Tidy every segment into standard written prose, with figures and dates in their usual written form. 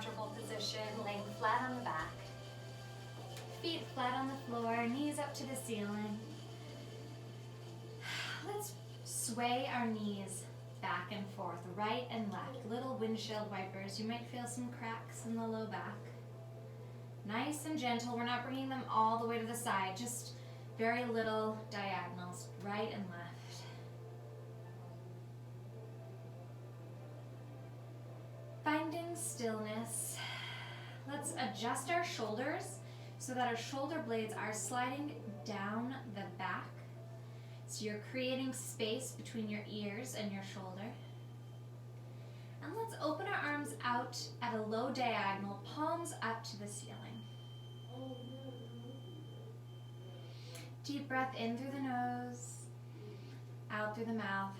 comfortable position, laying flat on the back. Feet flat on the floor, knees up to the ceiling. Let's sway our knees back and forth, right and left. Little windshield wipers. You might feel some cracks in the low back. Nice and gentle. We're not bringing them all the way to the side, just very little diagonals, right and left. Finding stillness. Let's adjust our shoulders so that our shoulder blades are sliding down the back. So you're creating space between your ears and your shoulder. And let's open our arms out at a low diagonal, palms up to the ceiling. Deep breath in through the nose, out through the mouth.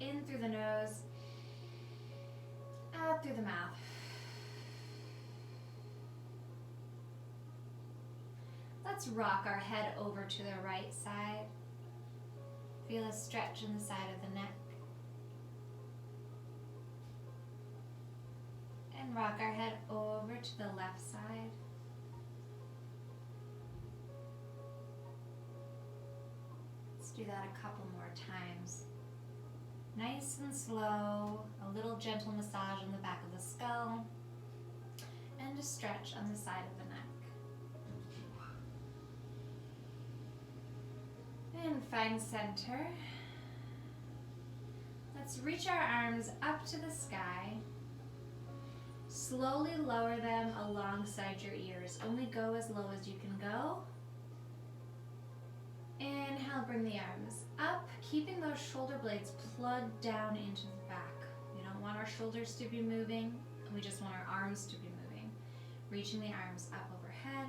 In through the nose, out through the mouth. Let's rock our head over to the right side. Feel a stretch in the side of the neck. And rock our head over to the left side. Let's do that a couple more times. Nice and slow, a little gentle massage on the back of the skull, and a stretch on the side of the neck. And find center. Let's reach our arms up to the sky. Slowly lower them alongside your ears. Only go as low as you can go. Inhale, bring the arms up, keeping those shoulder blades plugged down into the back. We don't want our shoulders to be moving, we just want our arms to be moving. Reaching the arms up overhead.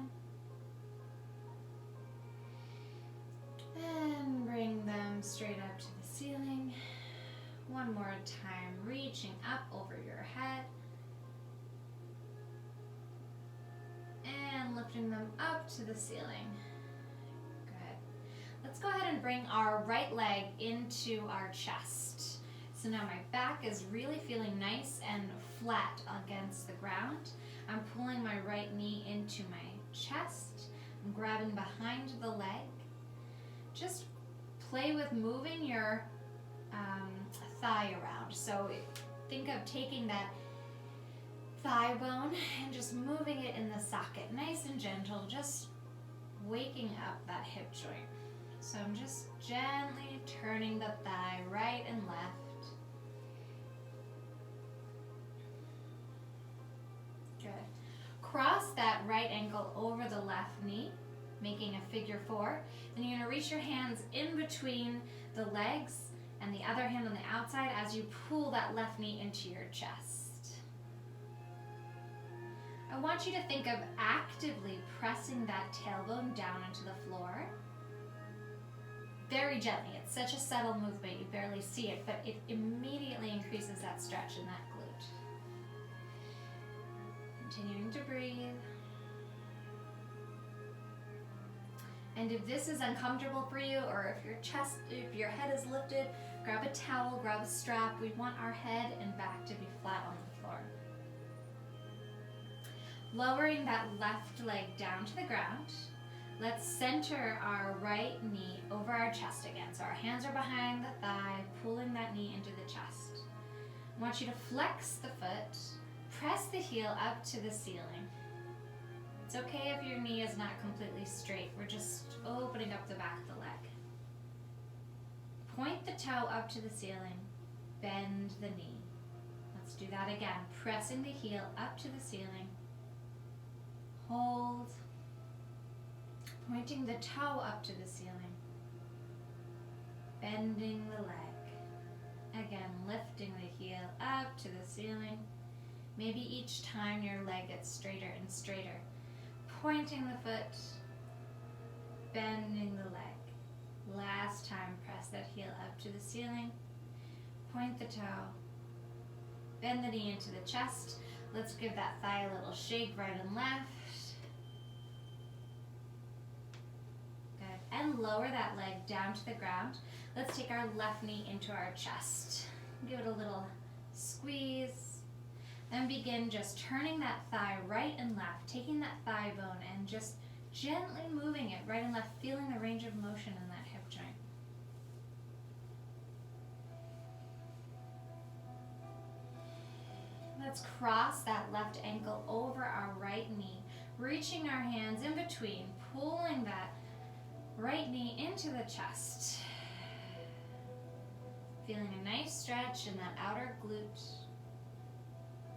And bring them straight up to the ceiling. One more time, reaching up over your head. And lifting them up to the ceiling. Good. Let's go ahead and bring our right leg into our chest. So now my back is really feeling nice and flat against the ground. I'm pulling my right knee into my chest. I'm grabbing behind the leg. Just play with moving your thigh around. So think of taking that thigh bone and just moving it in the socket, nice and gentle, just waking up that hip joint. So I'm just gently turning the thigh right and left. Good. Cross that right ankle over the left knee, making a figure four. Then you're going to reach your hands in between the legs and the other hand on the outside as you pull that left knee into your chest. I want you to think of actively pressing that tailbone down into the floor. Very gently. It's such a subtle movement, you barely see it, but it immediately increases that stretch in that glute. Continuing to breathe. And if this is uncomfortable for you, or if your head is lifted, grab a towel, grab a strap. We want our head and back to be flat on the floor. Lowering that left leg down to the ground. Let's center our right knee over our chest again. So our hands are behind the thigh, pulling that knee into the chest. I want you to flex the foot, press the heel up to the ceiling. It's okay if your knee is not completely straight. We're just opening up the back of the leg. Point the toe up to the ceiling, bend the knee. Let's do that again. Pressing the heel up to the ceiling. Hold. Pointing the toe up to the ceiling. Bending the leg. Again, lifting the heel up to the ceiling. Maybe each time your leg gets straighter and straighter. Pointing the foot, bending the leg. Last time, press that heel up to the ceiling. Point the toe, bend the knee into the chest. Let's give that thigh a little shake right and left. Good. And lower that leg down to the ground. Let's take our left knee into our chest. Give it a little squeeze. Then begin just turning that thigh right and left, taking that thigh bone and just gently moving it right and left, feeling the range of motion in that hip joint. Let's cross that left ankle over our right knee, reaching our hands in between, pulling that right knee into the chest. Feeling a nice stretch in that outer glute.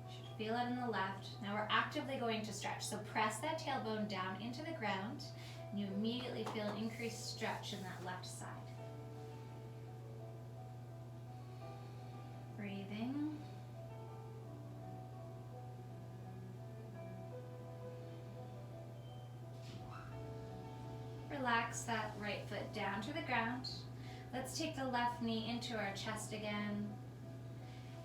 Should feel it in the left. Now we're actively going to stretch. So press that tailbone down into the ground, and you immediately feel an increased stretch in that left side. Breathing. Relax that right foot down to the ground. Let's take the left knee into our chest again.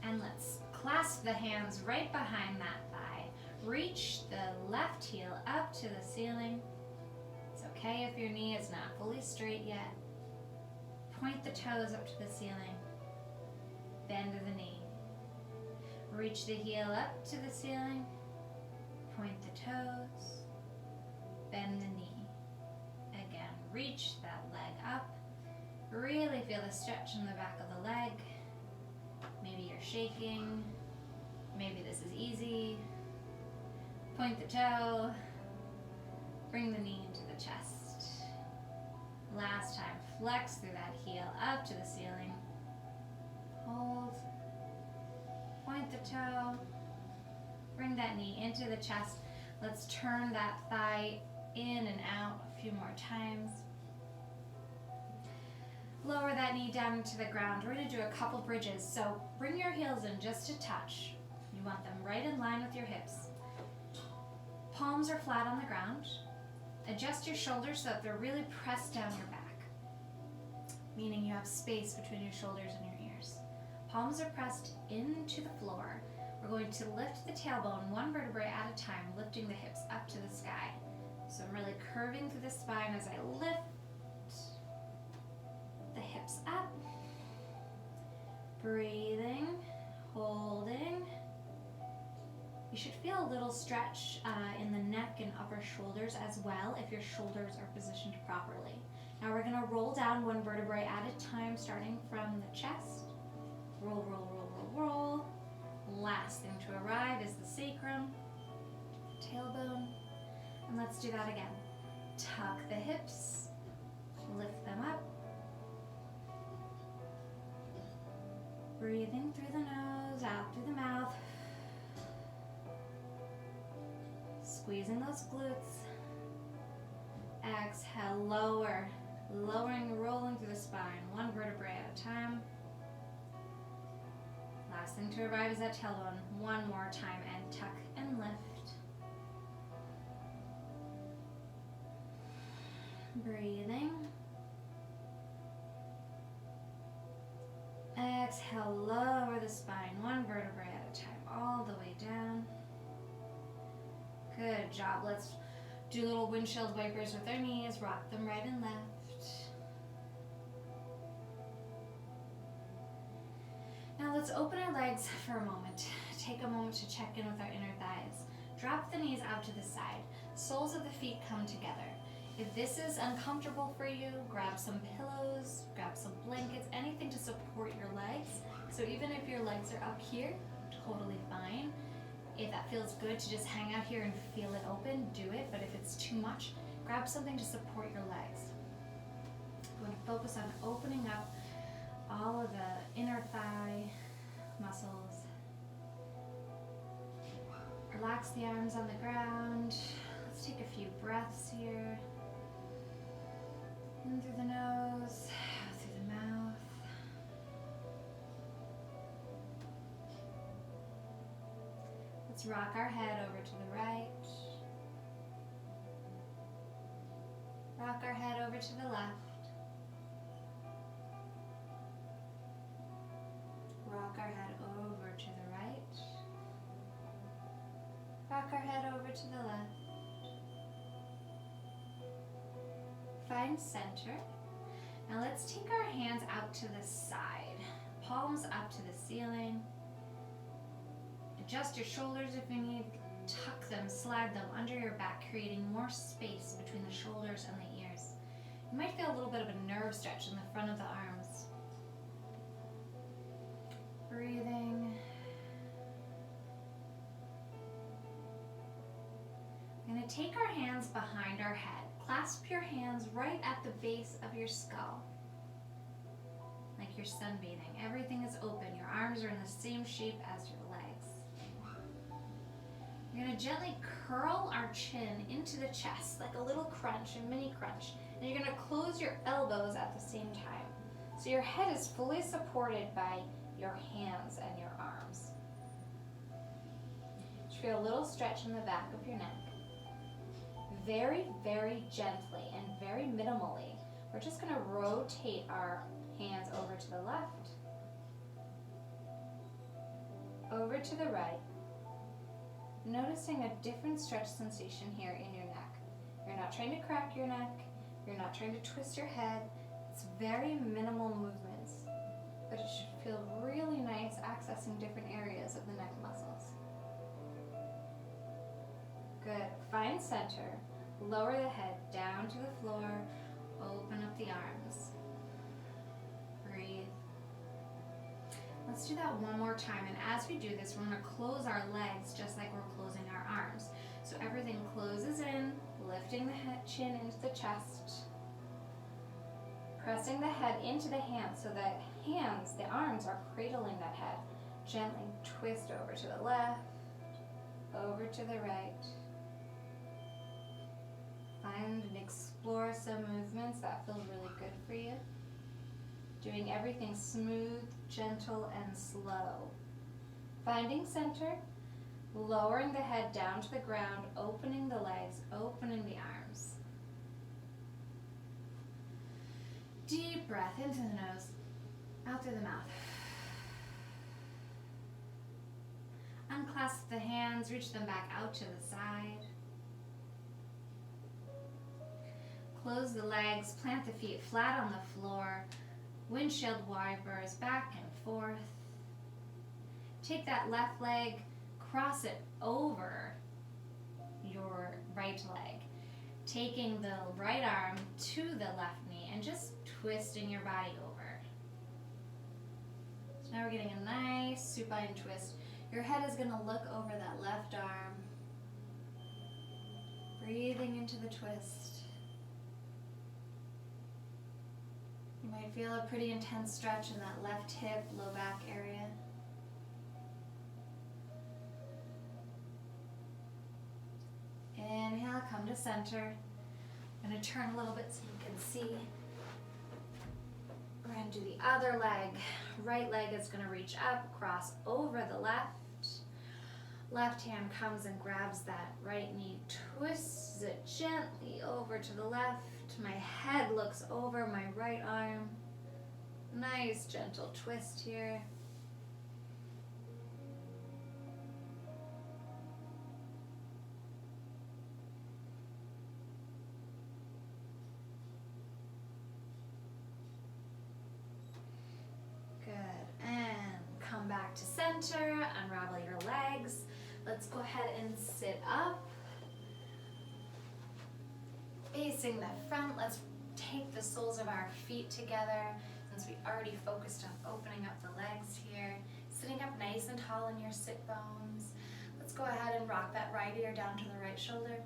And let's clasp the hands right behind that thigh. Reach the left heel up to the ceiling. It's okay if your knee is not fully straight yet. Point the toes up to the ceiling. Bend the knee. Reach the heel up to the ceiling. Point the toes. Bend the knee. Again, reach that leg up. Really feel the stretch in the back of the leg. Maybe you're shaking. Maybe this is easy. Point the toe. Bring the knee into the chest. Last time, flex through that heel up to the ceiling. Hold. Point the toe. Bring that knee into the chest. Let's turn that thigh in and out a few more times. Lower that knee down into the ground. We're going to do a couple bridges. So bring your heels in just a touch. You want them right in line with your hips. Palms are flat on the ground. Adjust your shoulders so that they're really pressed down your back, meaning you have space between your shoulders and your ears. Palms are pressed into the floor. We're going to lift the tailbone one vertebrae at a time, lifting the hips up to the sky. So I'm really curving through the spine as I lift the hips up. Breathing, holding. You should feel a little stretch in the neck and upper shoulders as well if your shoulders are positioned properly. Now we're going to roll down one vertebrae at a time, starting from the chest. Roll, roll, roll, roll, roll. Last thing to arrive is the sacrum, tailbone. And let's do that again. Tuck the hips, lift them up. Breathing through the nose, out through the mouth. Squeezing those glutes. Exhale, lower. Lowering, rolling through the spine, one vertebrae at a time. Last thing to arrive is that tailbone. One more time, and tuck and lift. Breathing. Exhale, lower the spine, one vertebrae at a time, all the way down. Good job. Let's do little windshield wipers with our knees, rock them right and left. Now let's open our legs for a moment. Take a moment to check in with our inner thighs. Drop the knees out to the side. Soles of the feet come together. If this is uncomfortable for you, grab some pillows, grab some blankets, anything to support your legs. So even if your legs are up here, totally fine. If that feels good to just hang out here and feel it open, do it. But if it's too much, grab something to support your legs. I'm going to focus on opening up all of the inner thigh muscles. Relax the arms on the ground. Let's take a few breaths here. In through the nose, out through the mouth. Let's rock our head over to the right. Rock our head over to the left. Rock our head over to the right. Rock our head over to the left. Find center. Now let's take our hands out to the side. Palms up to the ceiling. Adjust your shoulders if you need. Tuck them, slide them under your back, creating more space between the shoulders and the ears. You might feel a little bit of a nerve stretch in the front of the arms. Breathing. We're going to take our hands behind our head. Clasp your hands right at the base of your skull. Like you're sunbathing. Everything is open. Your arms are in the same shape as your legs. We're going to gently curl our chin into the chest, like a little crunch, a mini crunch. And you're going to close your elbows at the same time. So your head is fully supported by your hands and your arms. Just feel a little stretch in the back of your neck. Very, very gently and very minimally, we're just going to rotate our hands over to the left, over to the right, noticing a different stretch sensation here in your neck. You're not trying to crack your neck, you're not trying to twist your head. It's very minimal movements, but it should feel really nice accessing different areas of the neck muscles. Good. Find center. Lower the head down to the floor. Open up the arms. Breathe. Let's do that one more time. And as we do this, we're going to close our legs just like we're closing our arms. So everything closes in, lifting the head, chin into the chest. Pressing the head into the hands so that the arms are cradling that head. Gently twist over to the left, over to the right. Find and explore some movements that feel really good for you. Doing everything smooth, gentle, and slow. Finding center, lowering the head down to the ground, opening the legs, opening the arms. Deep breath into the nose, out through the mouth. Unclasp the hands, reach them back out to the side. Close the legs, plant the feet flat on the floor, windshield wipers back and forth. Take that left leg, cross it over your right leg, taking the right arm to the left knee and just twisting your body over. So now we're getting a nice supine twist. Your head is going to look over that left arm, breathing into the twist. You might feel a pretty intense stretch in that left hip, low back area. Inhale, come to center. I'm going to turn a little bit so you can see. We're going to do the other leg. Right leg is going to reach up, cross over the left. Left hand comes and grabs that right knee, twists it gently over to the left. My head looks over my right arm. Nice gentle twist here. Good. And come back to center, unravel your legs. Let's go ahead and sit up. Facing the front, let's take the soles of our feet together since we already focused on opening up the legs here. Sitting up nice and tall in your sit bones. Let's go ahead and rock that right ear down to the right shoulder.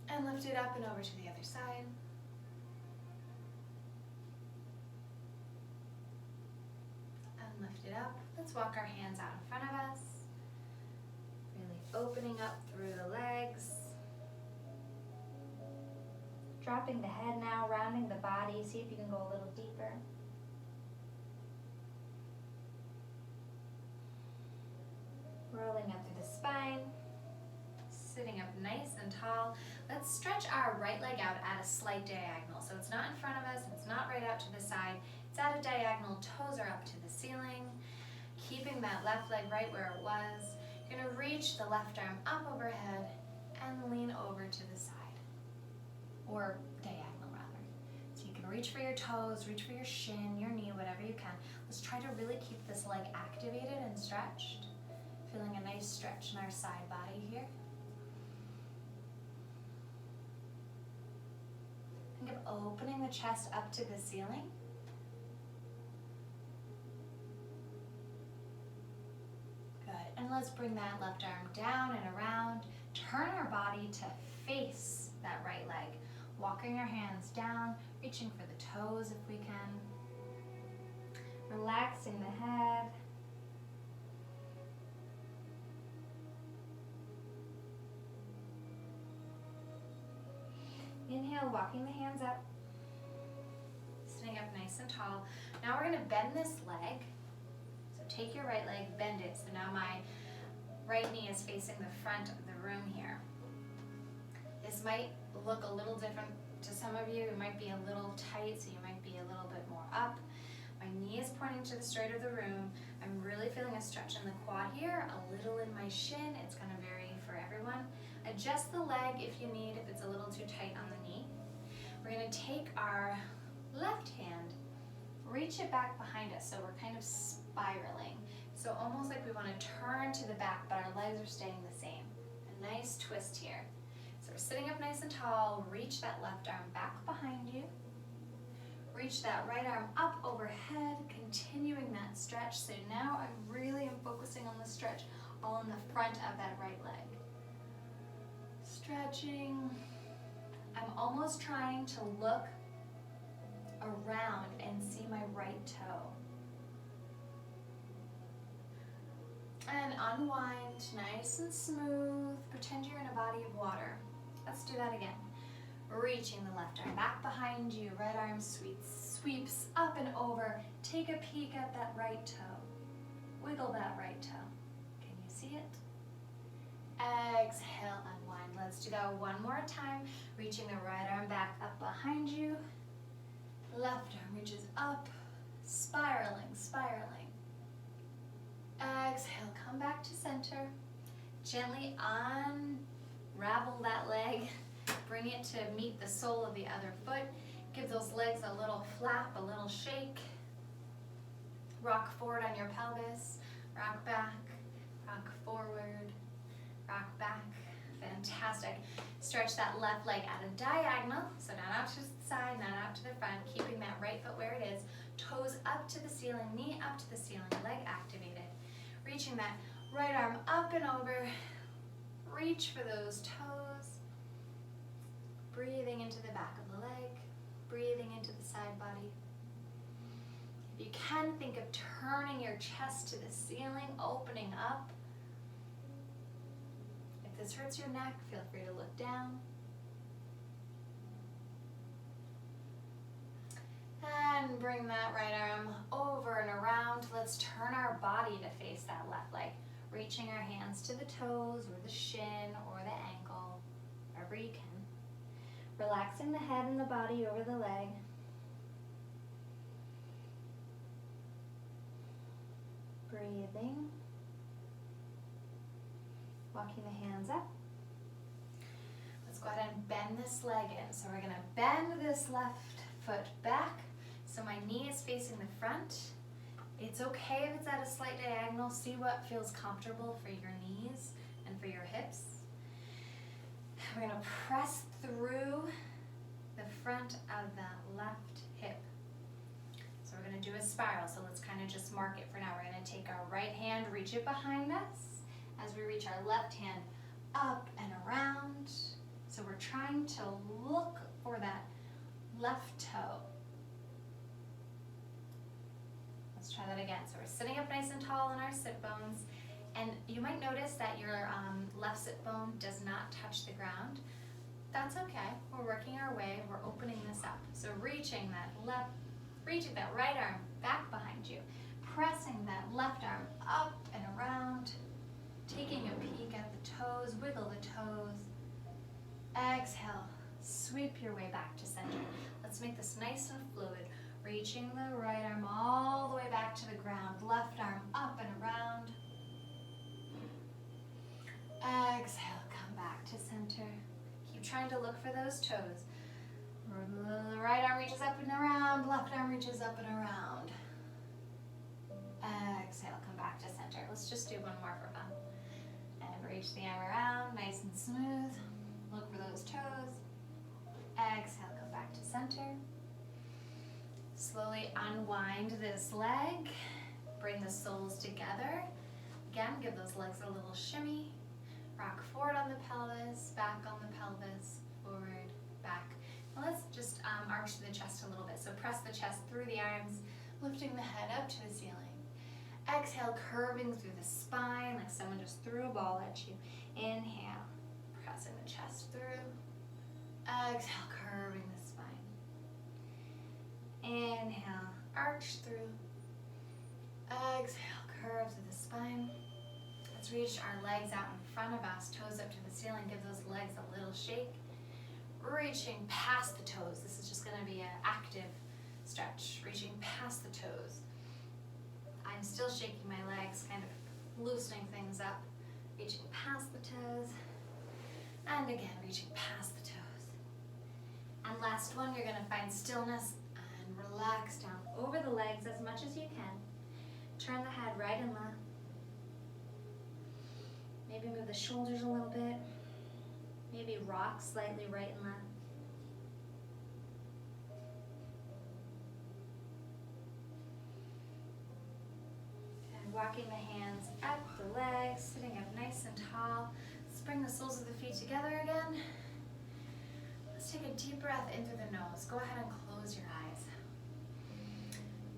And lift it up and over to the other side. And lift it up. Let's walk our hands out in front of us. Really opening up through the legs. Dropping the head now, rounding the body. See if you can go a little deeper. Rolling up through the spine. Sitting up nice and tall. Let's stretch our right leg out at a slight diagonal. So it's not in front of us, it's not right out to the side. It's at a diagonal, toes are up to the ceiling. Keeping that left leg right where it was. You're going to reach the left arm up overhead and lean over to the side. Or diagonal rather. So you can reach for your toes, reach for your shin, your knee, whatever you can. Let's try to really keep this leg activated and stretched. Feeling a nice stretch in our side body here. Think of opening the chest up to the ceiling. Good, and let's bring that left arm down and around. Turn our body to face that right leg. Walking our hands down, reaching for the toes if we can. Relaxing the head. Inhale, walking the hands up. Sitting up nice and tall. Now we're gonna bend this leg. So take your right leg, bend it. So now my right knee is facing the front of the room here. This might look a little different to some of you. It might be a little tight, so you might be a little bit more up. My knee is pointing to the straight of the room. I'm really feeling a stretch in the quad here, a little in my shin. It's gonna vary for everyone. Adjust the leg if you need, if it's a little too tight on the knee. We're gonna take our left hand, reach it back behind us, so we're kind of spiraling. So almost like we wanna turn to the back, but our legs are staying the same. A nice twist here. So we're sitting up nice and tall, reach that left arm back behind you. Reach that right arm up overhead, continuing that stretch. So now I really am focusing on the stretch all in the front of that right leg. Stretching. I'm almost trying to look around and see my right toe. And unwind, nice and smooth. Pretend you're in a body of water. Let's do that again. Reaching the left arm back behind you, right arm sweeps up and over. Take a peek at that right toe. Wiggle that right toe. Can you see it? Exhale, unwind. Let's do that one more time. Reaching the right arm back up behind you. Left arm reaches up, spiraling, spiraling. Exhale, come back to center. Gently unravel that leg. Bring it to meet the sole of the other foot. Give those legs a little flap, a little shake. Rock forward on your pelvis. Rock back, rock forward, rock back. Fantastic. Stretch that left leg at a diagonal, so not out to the side, not out to the front, keeping that right foot where it is. Toes up to the ceiling, knee up to the ceiling, leg activated. Reaching that right arm up and over. Reach for those toes. Breathing into the back of the leg, breathing into the side body. If you can, think of turning your chest to the ceiling, opening up. If this hurts your neck, feel free to look down. And bring that right arm over and around. Let's turn our body to face that left leg. Reaching our hands to the toes or the shin or the ankle, wherever you can. Relaxing the head and the body over the leg. Breathing. Walking the hands up. Let's go ahead and bend this leg in. So we're gonna bend this left foot back. So my knee is facing the front. It's okay if it's at a slight diagonal. See what feels comfortable for your knees and for your hips. We're gonna press through the front of that left hip. So we're gonna do a spiral, so let's kind of just mark it for now. We're gonna take our right hand, reach it behind us, as we reach our left hand up and around. So we're trying to look for that left toe. Let's try that again. So we're sitting up nice and tall on our sit bones. And you might notice that your left sit bone does not touch the ground. That's okay. We're working our way. We're opening this up. So reaching that right arm back behind you. Pressing that left arm up and around. Taking a peek at the toes. Wiggle the toes. Exhale. Sweep your way back to center. Let's make this nice and fluid. Reaching the right arm all the way back to the ground. Left arm up and around. Exhale, come back to center. Keep trying to look for those toes. The right arm reaches up and around. around, left arm reaches up and around. Exhale, come back to center. Let's just do one more for fun. And reach the arm around, nice and smooth. Look for those toes. Exhale, come back to center. Slowly unwind this leg. Bring the soles together. Again, give those legs a little shimmy. Rock forward on the pelvis, back on the pelvis, forward, back. Now let's just arch the chest a little bit. So press the chest through the arms, lifting the head up to the ceiling. Exhale, curving through the spine like someone just threw a ball at you. Inhale, pressing the chest through. Exhale, curving the spine. Inhale, arch through. Exhale, curve through the spine. Let's reach our legs out in front of us, toes up to the ceiling. Give those legs a little shake. Reaching past the toes. This is just going to be an active stretch. Reaching past the toes. I'm still shaking my legs, kind of loosening things up. Reaching past the toes. And again, reaching past the toes. And last one, you're going to find stillness and relax down over the legs as much as you can. Turn the head right and left. Maybe move the shoulders a little bit. Maybe rock slightly right and left. And walking the hands up the legs, sitting up nice and tall. Let's bring the soles of the feet together again. Let's take a deep breath in through the nose. Go ahead and close your eyes.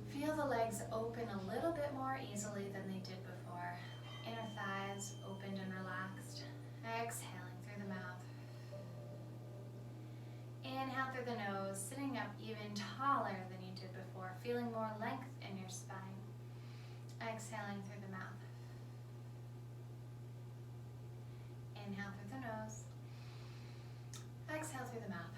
Feel the legs open a little bit more easily than they did before. Inner thighs opened and relaxed. Exhaling through the mouth. Inhale through the nose, sitting up even taller than you did before, feeling more length in your spine. Exhaling through the mouth. Inhale through the nose. Exhale through the mouth.